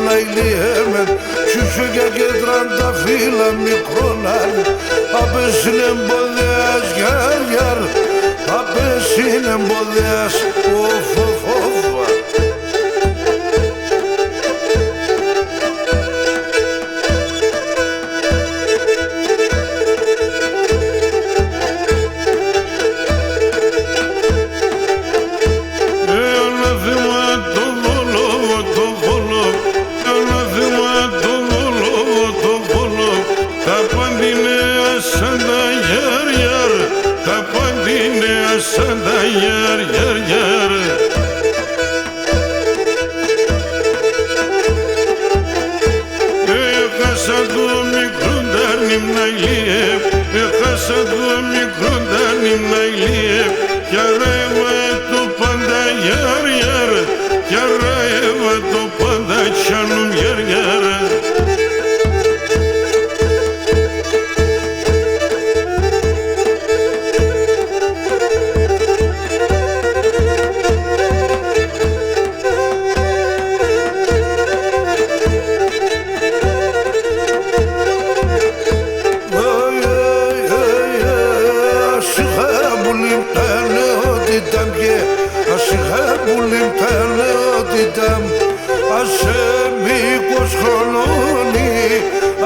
να ηλιέμεν Σουσούκια και τρανταφύλλα μικρόναν Απες είναι εμποδέας γιαρ Απες είναι εμποδέας οφοφοφα Σαν τα γιαρ, γιαρ, γιαρ Έχασα το μικρό τάνιμ να ηλιέπ Έχασα το μικρό τάνιμ να ηλιέπ Κι αρέβα το πάντα γιαρ, γιαρ Κι αρέβα το πάντα τσάνουν γιαρ, γιαρ Ασυχαμπούλην τα νεότητα Άσε μήκος χρονώνει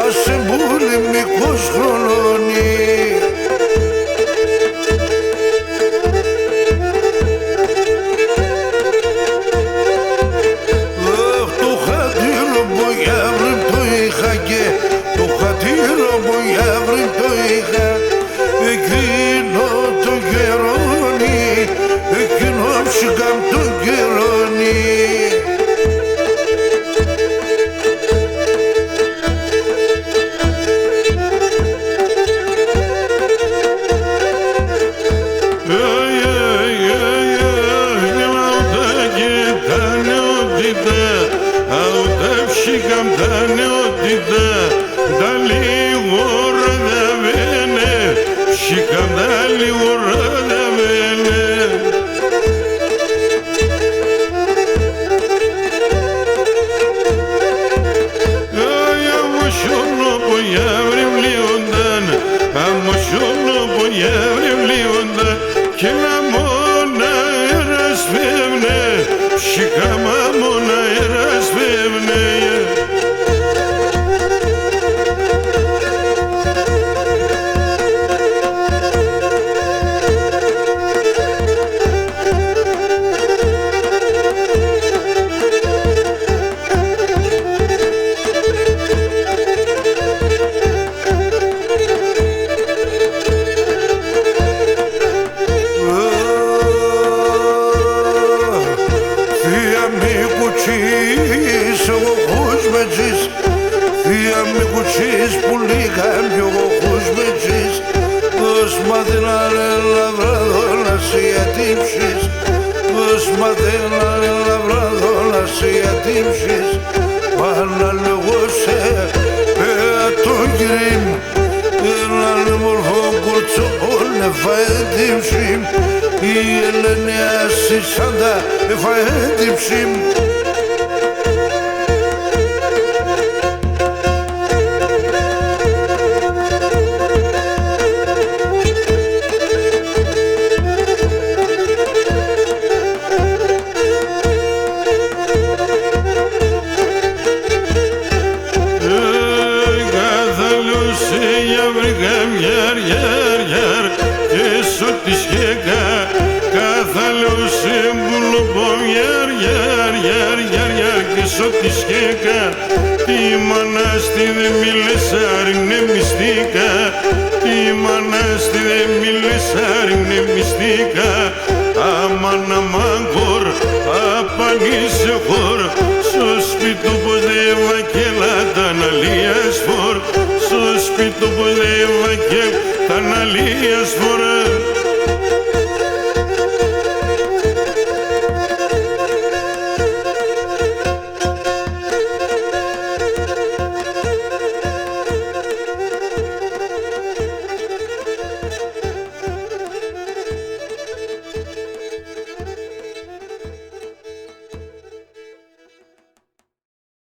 Άσε μπούλη μήκος χρονώνει Το χατήρο μπογιάβριν το είχα και Το χατήρο μπογιάβριν το είχα Εκείνο το καιρόνι Εκείνο ψυχαμ το καιρόνι Ψυχαμ τα νεότητα Τα λίγο ραδαβαίνε Ψυχαμ τα λίγο ραδαβαίνε Αμοσιώνω που γιαύρι βλίονταν Αμοσιώνω που γιαύρι βλίονταν Και να μόνα αέρας φεύγνε Ψυχαμά μόνα αέρας φεύγνε Θεία μη κουτσίς που λίγαν κι εγώ χουσμίτσις Δώσ' μάθε να ρε λαβράδο να σε ατύψεις Δώσ' μάθε να ρε λαβράδο να σε ατύψεις Πάνα λέγω σε το κυρίμ Έναν μορφό κουρτσό εφαέ τύψιμ Η Ελένια σισάντα εφαέ τύψιμ Τη σχέκα, τη μανάστη δε μιλεσάρινε μυστήκα Τη μανάστη δε μιλεσάρινε μυστήκα Αμάνα μάγκορ, απανίσε χωρ